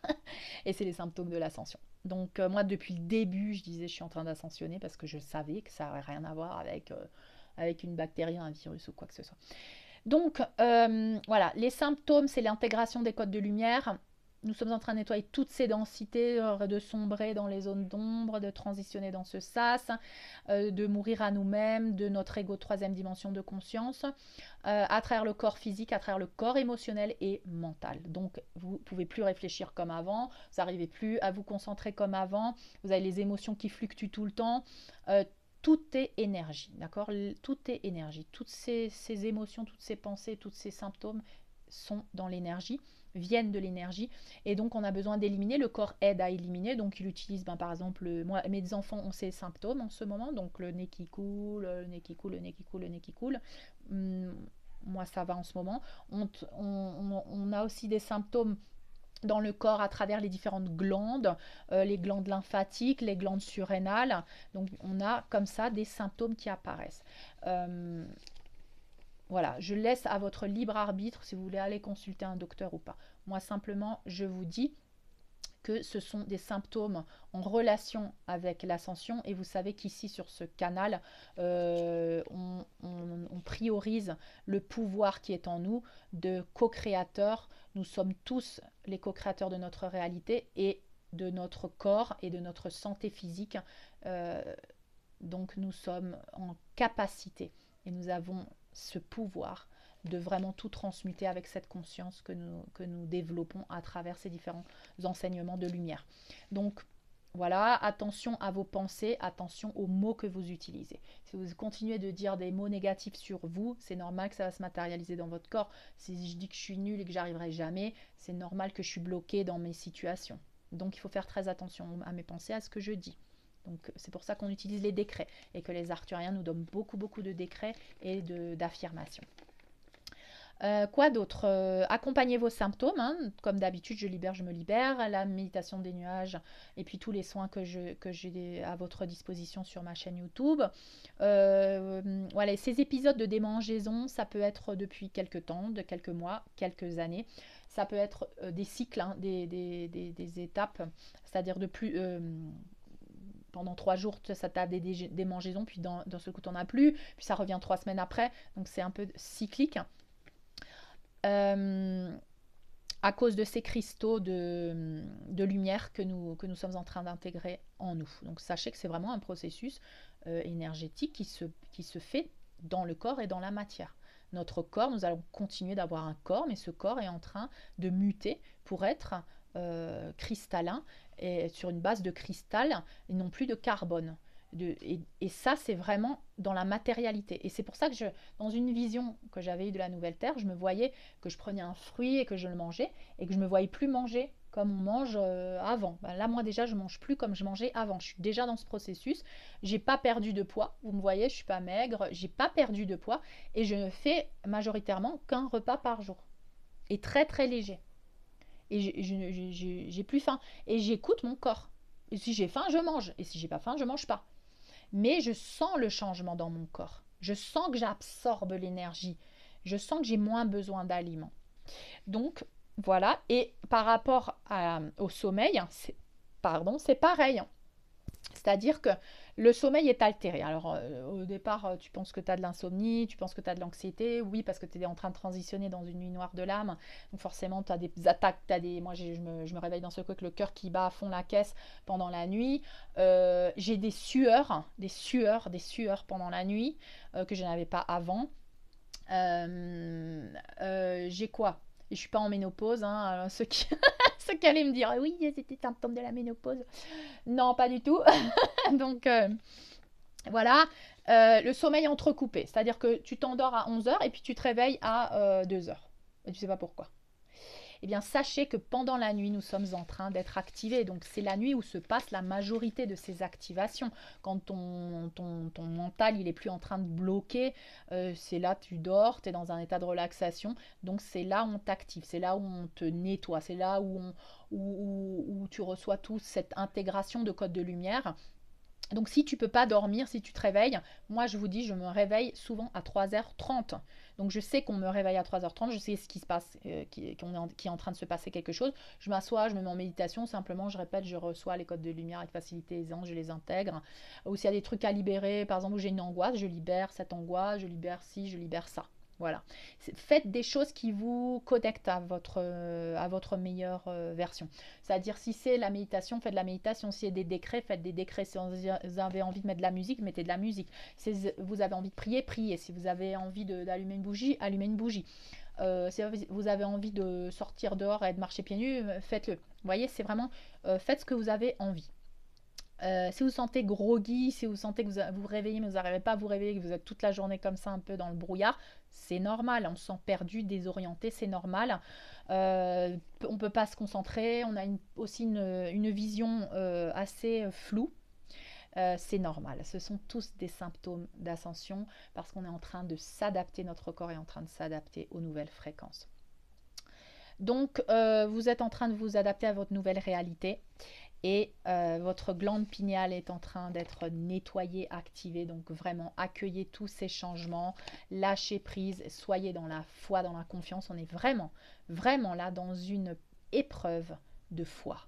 Et c'est les symptômes de l'ascension. Donc moi, depuis le début, je disais je suis en train d'ascensionner parce que je savais que ça n'avait rien à voir avec une bactérie, un virus ou quoi que ce soit. Donc, voilà, les symptômes, c'est l'intégration des codes de lumière. Nous sommes en train de nettoyer toutes ces densités, de sombrer dans les zones d'ombre, de transitionner dans ce sas, de mourir à nous-mêmes, de notre ego de troisième dimension de conscience, à travers le corps physique, à travers le corps émotionnel et mental. Donc, vous ne pouvez plus réfléchir comme avant, vous n'arrivez plus à vous concentrer comme avant, vous avez les émotions qui fluctuent tout le temps. Tout est énergie, d'accord? Tout est énergie. Toutes ces émotions, toutes ces pensées, tous ces symptômes sont dans l'énergie, viennent de l'énergie. Et donc, on a besoin d'éliminer. Le corps aide à éliminer. Donc, il utilise, par exemple, moi, mes enfants ont ces symptômes en ce moment. Donc, le nez qui coule, le nez qui coule, le nez qui coule, le nez qui coule. Moi, ça va en ce moment. On a aussi des symptômes dans le corps à travers les différentes glandes, les glandes lymphatiques, les glandes surrénales. Donc on a comme ça des symptômes qui apparaissent. voilà, je laisse à votre libre arbitre si vous voulez aller consulter un docteur ou pas. Moi, simplement, je vous dis que ce sont des symptômes en relation avec l'ascension et vous savez qu'ici sur ce canal on priorise le pouvoir qui est en nous de co-créateurs. Nous sommes tous les co-créateurs de notre réalité et de notre corps et de notre santé physique. Euh, donc nous sommes en capacité et nous avons ce pouvoir de vraiment tout transmuter avec cette conscience que nous développons à travers ces différents enseignements de lumière. Donc voilà, attention à vos pensées, attention aux mots que vous utilisez. Si vous continuez de dire des mots négatifs sur vous, c'est normal que ça va se matérialiser dans votre corps. Si je dis que je suis nulle et que j'arriverai jamais, c'est normal que je suis bloquée dans mes situations. Donc il faut faire très attention à mes pensées, à ce que je dis. Donc c'est pour ça qu'on utilise les décrets et que les arthuriens nous donnent beaucoup de décrets et d'affirmations. Quoi d'autre? Accompagnez vos symptômes, hein. Comme d'habitude, je libère, je me libère, la méditation des nuages et puis tous les soins que j'ai à votre disposition sur ma chaîne YouTube. Voilà, ces épisodes de démangeaison, ça peut être depuis quelques temps, de quelques mois, quelques années. Ça peut être des cycles, hein, des étapes, c'est-à-dire de plus... pendant 3 jours, ça t'a des démangeaisons, puis dans ce coup, t'en as plus, puis ça revient 3 semaines après, donc c'est un peu cyclique. À cause de ces cristaux de lumière que nous sommes en train d'intégrer en nous. Donc sachez que c'est vraiment un processus énergétique qui se fait dans le corps et dans la matière. Notre corps, nous allons continuer d'avoir un corps, mais ce corps est en train de muter pour être cristallin et sur une base de cristal et non plus de carbone. Et ça, c'est vraiment dans la matérialité. Et c'est pour ça que dans une vision que j'avais eue de la nouvelle terre, je me voyais que je prenais un fruit et que je le mangeais et que je ne me voyais plus manger comme on mange avant. Ben là, moi déjà, je ne mange plus comme je mangeais avant. Je suis déjà dans ce processus. J'ai pas perdu de poids. Vous me voyez, je suis pas maigre. J'ai pas perdu de poids et je ne fais majoritairement qu'un repas par jour et très très léger. Et j'ai plus faim et j'écoute mon corps. Et si j'ai faim, je mange. Et si j'ai pas faim, je mange pas. Mais je sens le changement dans mon corps. Je sens que j'absorbe l'énergie. Je sens que j'ai moins besoin d'aliments. Donc, voilà. Et par rapport au sommeil, c'est pareil. C'est-à-dire que le sommeil est altéré. Alors, au départ, tu penses que tu as de l'insomnie, tu penses que tu as de l'anxiété. Oui, parce que tu es en train de transitionner dans une nuit noire de l'âme. Donc, forcément, tu as des attaques. Moi, je me réveille dans ce coup avec le cœur qui bat à fond la caisse pendant la nuit. J'ai des sueurs pendant la nuit que je n'avais pas avant. J'ai quoi? Et je suis pas en ménopause. Hein, alors ceux qui allaient me dire oui, c'était symptôme de la ménopause. Non, pas du tout. Donc, voilà. Le sommeil entrecoupé. C'est-à-dire que tu t'endors à 11h et puis tu te réveilles à 2h. Et tu sais pas pourquoi. Eh bien, sachez que pendant la nuit, nous sommes en train d'être activés. Donc, c'est la nuit où se passe la majorité de ces activations. Quand ton mental, il est plus en train de bloquer, c'est là, tu dors, tu es dans un état de relaxation. Donc, c'est là où on t'active, c'est là où on te nettoie, c'est là où tu reçois toute cette intégration de codes de lumière. Donc si tu ne peux pas dormir, si tu te réveilles, moi je vous dis, je me réveille souvent à 3h30. Donc je sais qu'on me réveille à 3h30, je sais ce qui se passe, qui est en train de se passer quelque chose. Je m'assois, je me mets en méditation, simplement je répète, je reçois les codes de lumière avec facilité, aisance, je les intègre. Ou s'il y a des trucs à libérer, par exemple où j'ai une angoisse, je libère cette angoisse, je libère ci, je libère ça. Voilà. Faites des choses qui vous connectent à votre meilleure version. C'est-à-dire, si c'est la méditation, faites de la méditation. Si c'est des décrets, faites des décrets. Si vous avez envie de mettre de la musique, mettez de la musique. Si vous avez envie de prier, priez. Si vous avez envie d'allumer une bougie, allumez une bougie. Si vous avez envie de sortir dehors et de marcher pieds nus, faites-le. Vous voyez, c'est vraiment, faites ce que vous avez envie. Si vous sentez groggy, si vous sentez que vous vous réveillez mais vous n'arrivez pas à vous réveiller, que vous êtes toute la journée comme ça un peu dans le brouillard, c'est normal, on se sent perdu, désorienté, c'est normal. On ne peut pas se concentrer, on a aussi une vision assez floue. C'est normal, ce sont tous des symptômes d'ascension parce qu'on est en train de s'adapter, notre corps est en train de s'adapter aux nouvelles fréquences. Donc, vous êtes en train de vous adapter à votre nouvelle réalité. et votre glande pinéale est en train d'être nettoyée, activée. Donc vraiment, accueillez tous ces changements, lâchez prise, soyez dans la foi, dans la confiance. On est vraiment, vraiment là dans une épreuve de foi.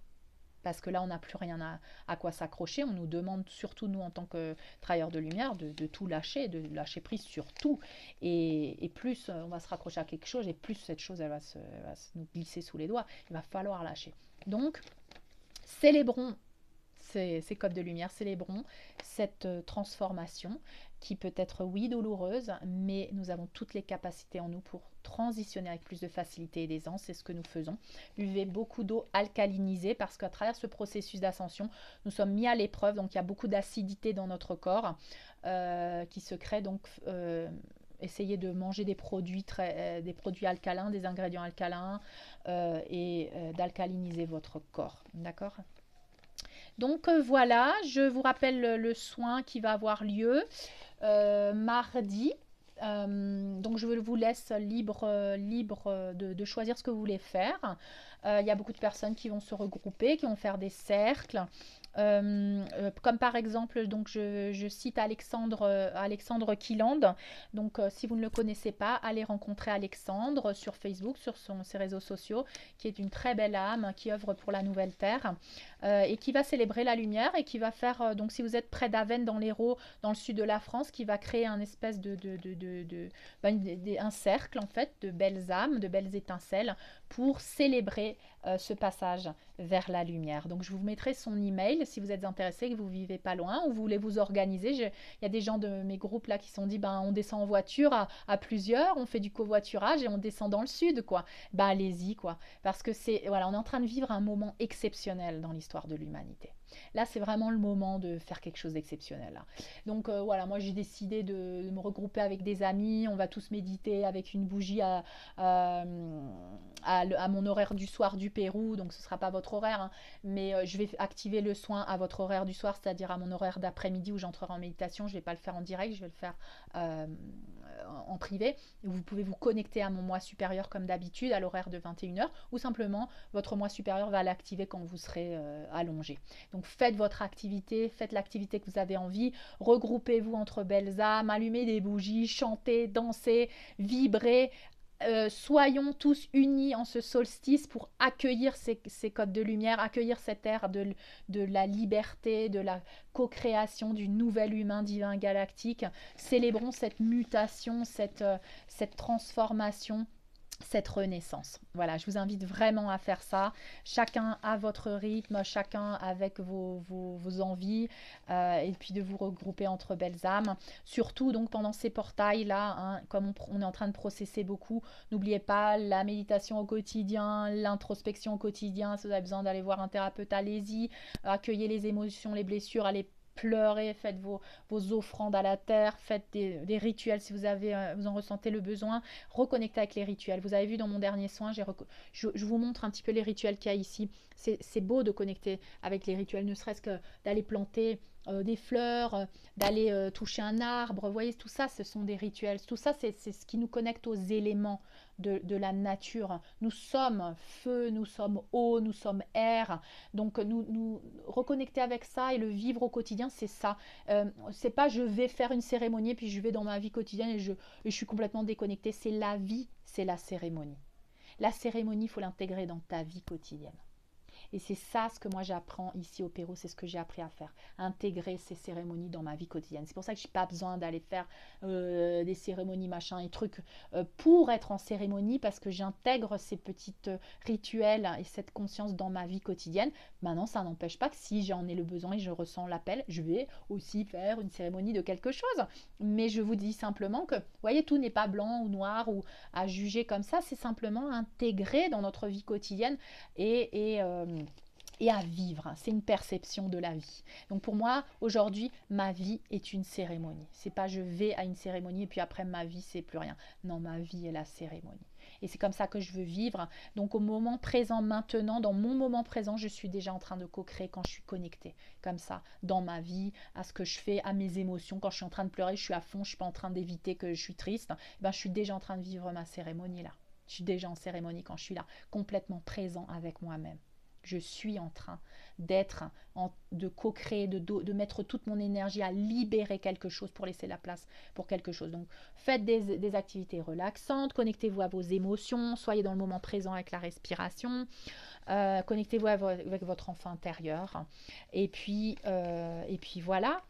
Parce que là, on n'a plus rien à quoi s'accrocher. On nous demande, surtout nous en tant que travailleurs de lumière, de tout lâcher, de lâcher prise sur tout. Et plus on va se raccrocher à quelque chose, et plus cette chose, elle va se nous glisser sous les doigts. Il va falloir lâcher. Donc, célébrons ces codes de lumière, célébrons cette transformation qui peut être, oui, douloureuse, mais nous avons toutes les capacités en nous pour transitionner avec plus de facilité et d'aisance. C'est ce que nous faisons. Buvez beaucoup d'eau alcalinisée parce qu'à travers ce processus d'ascension, nous sommes mis à l'épreuve. Donc, il y a beaucoup d'acidité dans notre corps qui se crée. Donc, essayez de manger des produits alcalins, des ingrédients alcalins et d'alcaliniser votre corps. D'accord? Donc voilà, je vous rappelle le soin qui va avoir lieu mardi. Donc je vous laisse libre de choisir ce que vous voulez faire. Il y a beaucoup de personnes qui vont se regrouper, qui vont faire des cercles. Comme par exemple, donc je cite Alexandre Killand. Donc si vous ne le connaissez pas, allez rencontrer Alexandre sur Facebook, sur ses réseaux sociaux, qui est une très belle âme qui œuvre pour la nouvelle terre et qui va célébrer la lumière et qui va faire, donc si vous êtes près d'Avesnes dans l'Hérault, dans le sud de la France, qui va créer un espèce un cercle en fait de belles âmes, de belles étincelles pour célébrer ce passage vers la lumière. Donc je vous mettrai son email si vous êtes intéressé, que vous vivez pas loin ou vous voulez vous organiser. Il y a des gens de mes groupes là qui se sont dit on descend en voiture à plusieurs, on fait du covoiturage et on descend dans le sud quoi. Allez-y quoi, parce que on est en train de vivre un moment exceptionnel dans l'histoire de l'humanité. Là, c'est vraiment le moment de faire quelque chose d'exceptionnel. Donc voilà, moi j'ai décidé de me regrouper avec des amis. On va tous méditer avec une bougie à mon horaire du soir du Pérou. Donc ce ne sera pas votre horaire, mais je vais activer le soin à votre horaire du soir, c'est-à-dire à mon horaire d'après-midi où j'entrerai en méditation. Je ne vais pas le faire en direct, je vais le faire en privé. Vous pouvez vous connecter à mon moi supérieur comme d'habitude à l'horaire de 21h ou simplement votre moi supérieur va l'activer quand vous serez allongé. Donc faites votre activité, faites l'activité que vous avez envie, regroupez-vous entre belles âmes, allumez des bougies, chantez, dansez, vibrez. Soyons tous unis en ce solstice pour accueillir ces codes de lumière, accueillir cette ère de la liberté, de la co-création du nouvel humain divin galactique. Célébrons cette mutation, cette transformation, cette renaissance. Voilà, je vous invite vraiment à faire ça. Chacun à votre rythme, chacun avec vos envies, et puis de vous regrouper entre belles âmes. Surtout donc pendant ces portails-là, comme on est en train de processer beaucoup, n'oubliez pas la méditation au quotidien, l'introspection au quotidien. Si vous avez besoin d'aller voir un thérapeute, allez-y. Accueillez les émotions, les blessures, allez pleurez, faites vos offrandes à la terre, faites des rituels si vous en ressentez le besoin, reconnectez avec les rituels. Vous avez vu dans mon dernier soin, je vous montre un petit peu les rituels qu'il y a ici. C'est beau de connecter avec les rituels, ne serait-ce que d'aller planter des fleurs, d'aller toucher un arbre. Vous voyez, tout ça, ce sont des rituels. Tout ça, c'est ce qui nous connecte aux éléments de la nature. Nous sommes feu, nous sommes eau, nous sommes air. Donc, nous reconnecter avec ça et le vivre au quotidien, c'est ça. C'est pas je vais faire une cérémonie puis je vais dans ma vie quotidienne et je suis complètement déconnectée. C'est la vie, c'est la cérémonie. La cérémonie, il faut l'intégrer dans ta vie quotidienne. Et c'est ça ce que moi j'apprends ici au Pérou, c'est ce que j'ai appris à faire, à intégrer ces cérémonies dans ma vie quotidienne. C'est pour ça que je n'ai pas besoin d'aller faire des cérémonies machin et trucs pour être en cérémonie, parce que j'intègre ces petites rituels et cette conscience dans ma vie quotidienne. Maintenant, ça n'empêche pas que si j'en ai le besoin et je ressens l'appel, je vais aussi faire une cérémonie de quelque chose. Mais je vous dis simplement que, vous voyez, tout n'est pas blanc ou noir ou à juger comme ça, c'est simplement intégré dans notre vie quotidienne et à vivre. C'est une perception de la vie. Donc pour moi, aujourd'hui, ma vie est une cérémonie. C'est pas je vais à une cérémonie et puis après ma vie, c'est plus rien. Non, ma vie est la cérémonie. Et c'est comme ça que je veux vivre. Donc au moment présent, maintenant, dans mon moment présent, je suis déjà en train de co-créer quand je suis connectée. Comme ça, dans ma vie, à ce que je fais, à mes émotions. Quand je suis en train de pleurer, je suis à fond, je suis pas en train d'éviter que je suis triste. Je suis déjà en train de vivre ma cérémonie là. Je suis déjà en cérémonie quand je suis là, complètement présent avec moi-même. Je suis en train d'être, de co-créer, de mettre toute mon énergie à libérer quelque chose pour laisser la place pour quelque chose. Donc, faites des activités relaxantes, connectez-vous à vos émotions, soyez dans le moment présent avec la respiration, connectez-vous avec votre enfant intérieur. Et puis voilà,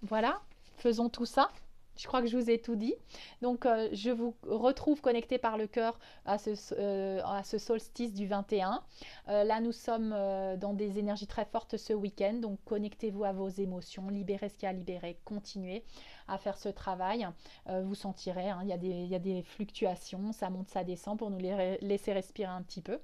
faisons tout ça. Je crois que je vous ai tout dit. Donc, je vous retrouve connecté par le cœur à ce solstice du 21. Là, nous sommes dans des énergies très fortes ce week-end. Donc, connectez-vous à vos émotions, libérez ce qu'il y a à libérer, continuez à faire ce travail. Vous sentirez, hein, il y a des fluctuations, ça monte, ça descend pour nous laisser respirer un petit peu.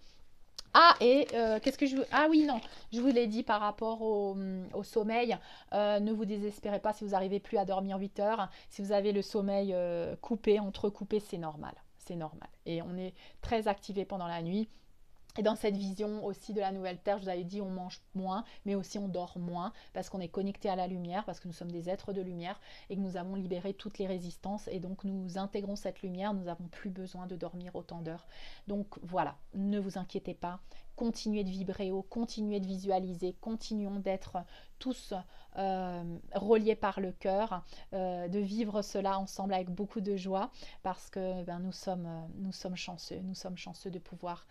Ah, et qu'est-ce que je veux... Ah oui, non, je vous l'ai dit par rapport au sommeil. Ne vous désespérez pas si vous n'arrivez plus à dormir 8 heures. Si vous avez le sommeil coupé, entrecoupé, c'est normal. C'est normal. Et on est très activé pendant la nuit. Et dans cette vision aussi de la nouvelle terre, je vous avais dit on mange moins, mais aussi on dort moins parce qu'on est connecté à la lumière, parce que nous sommes des êtres de lumière et que nous avons libéré toutes les résistances et donc nous intégrons cette lumière, nous n'avons plus besoin de dormir autant d'heures. Donc voilà, ne vous inquiétez pas, continuez de vibrer haut, continuez de visualiser, continuons d'être tous reliés par le cœur, de vivre cela ensemble avec beaucoup de joie parce que nous sommes chanceux de pouvoir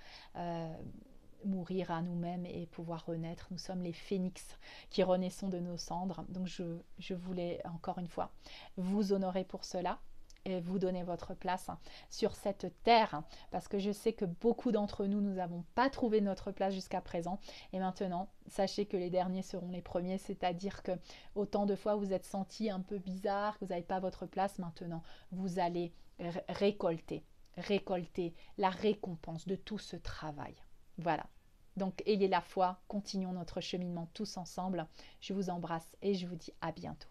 mourir à nous-mêmes et pouvoir renaître. Nous sommes les phénix qui renaissons de nos cendres. Donc je voulais encore une fois vous honorer pour cela et vous donner votre place sur cette terre parce que je sais que beaucoup d'entre nous, nous n'avons pas trouvé notre place jusqu'à présent et maintenant, sachez que les derniers seront les premiers, c'est-à-dire que autant de fois vous êtes senti un peu bizarre, que vous n'avez pas votre place, maintenant vous allez récolter la récompense de tout ce travail. Voilà. Donc, ayez la foi, continuons notre cheminement tous ensemble. Je vous embrasse et je vous dis à bientôt.